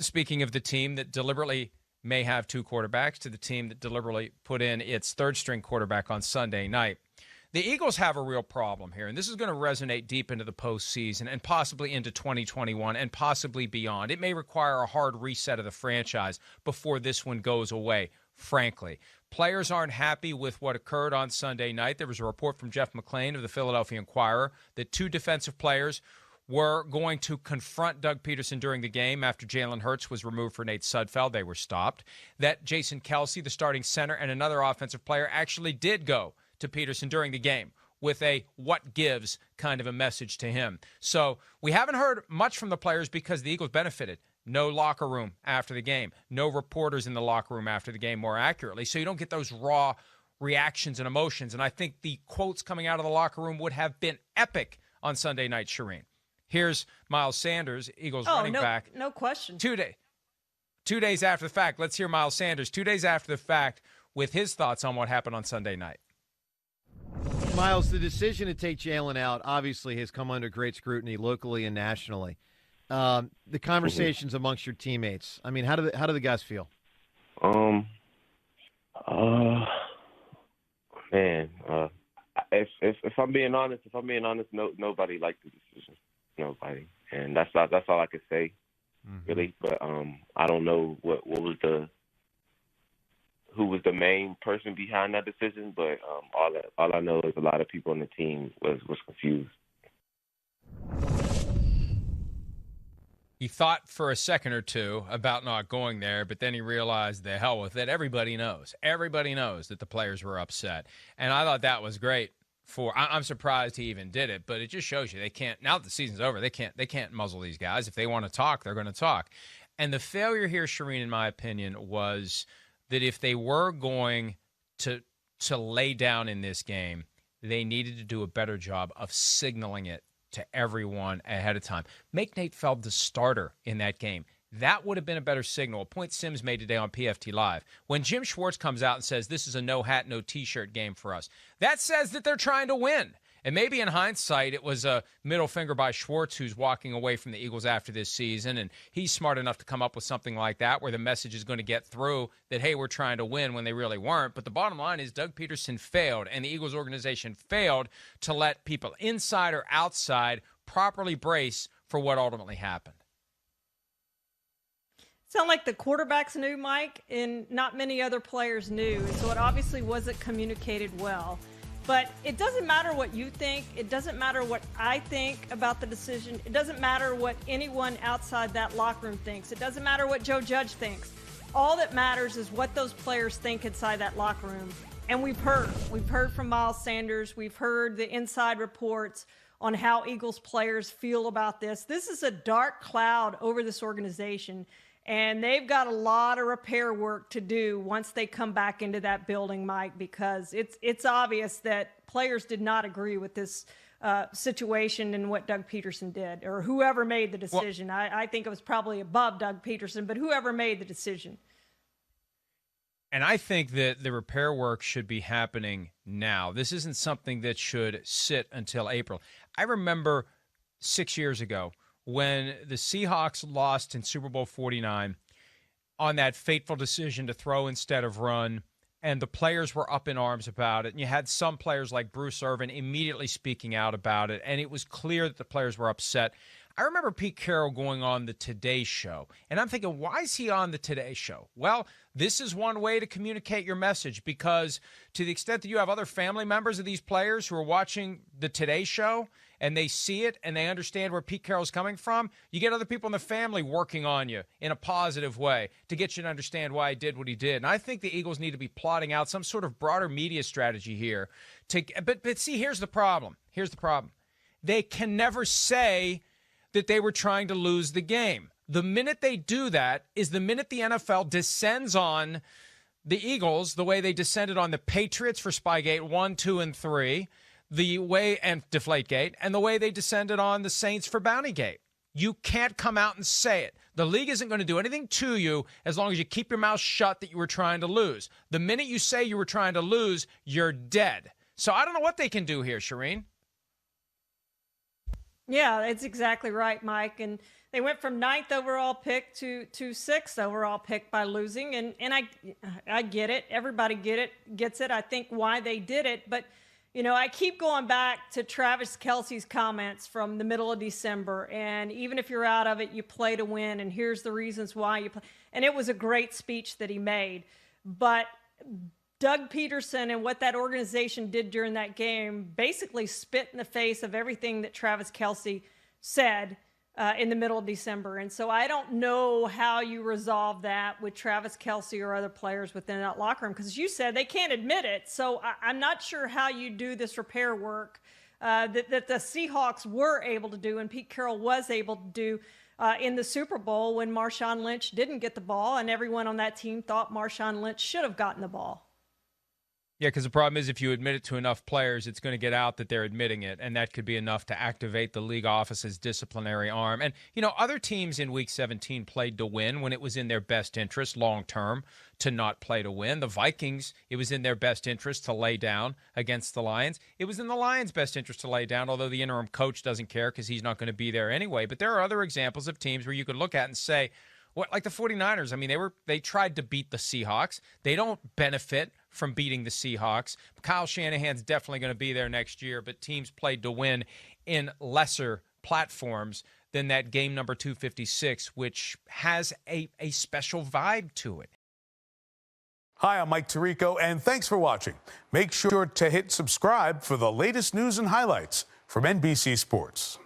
speaking of the team that deliberately may have two quarterbacks, to the team that deliberately put in its third-string quarterback on Sunday night. The Eagles have a real problem here, and this is going to resonate deep into the postseason and possibly into 2021 and possibly beyond. It may require a hard reset of the franchise before this one goes away, frankly. Players aren't happy with what occurred on Sunday night. There was a report from Jeff McClain of the Philadelphia Inquirer that two defensive players were going to confront Doug Pederson during the game after Jalen Hurts was removed for Nate Sudfeld. They were stopped. That Jason Kelce, the starting center, and another offensive player actually did go to Pederson during the game with a what gives kind of a message to him. So we haven't heard much from the players because the Eagles benefited. No locker room after the game. No reporters in the locker room after the game, more accurately. So you don't get those raw reactions and emotions. And I think the quotes coming out of the locker room would have been epic on Sunday night, Charean. Here's Miles Sanders, Eagles running back. No question. 2 days after the fact. Let's hear Miles Sanders 2 days after the fact with his thoughts on what happened on Sunday night. Miles, the decision to take Jalen out obviously has come under great scrutiny locally and nationally. The conversations amongst your teammates. I mean, how do the guys feel? If I'm being honest, nobody liked the decision. Nobody, and that's all I could say, really. But I don't know who was the main person behind that decision. But all I know is a lot of people on the team was confused. He thought for a second or two about not going there, but then he realized the hell with it. Everybody knows that the players were upset, and I thought that was great. I'm surprised he even did it, but it just shows you they can't. Now that the season's over, they can't muzzle these guys. If they want to talk, they're going to talk. And the failure here, Charean, in my opinion, was that if they were going to lay down in this game, they needed to do a better job of signaling it to everyone ahead of time. Make Nate Feld the starter in that game. That would have been a better signal. A point Sims made today on PFT Live. When Jim Schwartz comes out and says this is a no hat, no T-shirt game for us, that says that they're trying to win. And maybe in hindsight, it was a middle finger by Schwartz, who's walking away from the Eagles after this season, and he's smart enough to come up with something like that where the message is going to get through that, hey, we're trying to win, when they really weren't. But the bottom line is Doug Pederson failed, and the Eagles organization failed to let people inside or outside properly brace for what ultimately happened. Sound like the quarterbacks knew, Mike, and not many other players knew. So it obviously wasn't communicated well. But it doesn't matter what you think. It doesn't matter what I think about the decision. It doesn't matter what anyone outside that locker room thinks. It doesn't matter what Joe Judge thinks. All that matters is what those players think inside that locker room. And we've heard from Miles Sanders. We've heard the inside reports on how Eagles players feel about this. This is a dark cloud over this organization. And they've got a lot of repair work to do once they come back into that building, Mike, because it's obvious that players did not agree with this situation and what Doug Pederson did, or whoever made the decision. Well, I think it was probably above Doug Pederson, but whoever made the decision. And I think that the repair work should be happening now. This isn't something that should sit until April. I remember 6 years ago, when the Seahawks lost in Super Bowl 49 on that fateful decision to throw instead of run, and the players were up in arms about it, and you had some players like Bruce Irvin immediately speaking out about it, and it was clear that the players were upset. I remember Pete Carroll going on the Today Show, and I'm thinking, why is he on the Today Show? Well, this is one way to communicate your message, because to the extent that you have other family members of these players who are watching the Today Show and they see it and they understand where Pete Carroll's coming from, you get other people in the family working on you in a positive way to get you to understand why he did what he did. And I think the Eagles need to be plotting out some sort of broader media strategy here. But see, here's the problem. They can never say that they were trying to lose the game. The minute they do that is the minute the NFL descends on the Eagles the way they descended on the Patriots for Spygate 1, 2, and 3, the way, and Deflategate, and the way they descended on the Saints for Bountygate. You can't come out and say it. The league isn't going to do anything to you as long as you keep your mouth shut that you were trying to lose. The minute you say you were trying to lose, you're dead. So I don't know what they can do here, Charean. Yeah, it's exactly right, Mike. And They went from 9th overall pick to 6th overall pick by losing. And I get it. Everybody gets it. I think why they did it. But, I keep going back to Travis Kelce's comments from the middle of December. And even if you're out of it, you play to win. And here's the reasons why you play. And it was a great speech that he made. But Doug Pederson and what that organization did during that game basically spit in the face of everything that Travis Kelce said in the middle of December. And so I don't know how you resolve that with Travis Kelce or other players within that locker room, because you said they can't admit it. So I'm not sure how you do this repair work that the Seahawks were able to do and Pete Carroll was able to do in the Super Bowl when Marshawn Lynch didn't get the ball and everyone on that team thought Marshawn Lynch should have gotten the ball. Yeah, because the problem is if you admit it to enough players, it's going to get out that they're admitting it, and that could be enough to activate the league office's disciplinary arm. And, other teams in Week 17 played to win when it was in their best interest long-term to not play to win. The Vikings, it was in their best interest to lay down against the Lions. It was in the Lions' best interest to lay down, although the interim coach doesn't care because he's not going to be there anyway. But there are other examples of teams where you could look at and say, like the 49ers, I mean, they tried to beat the Seahawks. They don't benefit from beating the Seahawks. Kyle Shanahan's definitely going to be there next year, but teams played to win in lesser platforms than that game number 256, which has a special vibe to it. Hi, I'm Mike Tirico, and thanks for watching. Make sure to hit subscribe for the latest news and highlights from NBC Sports.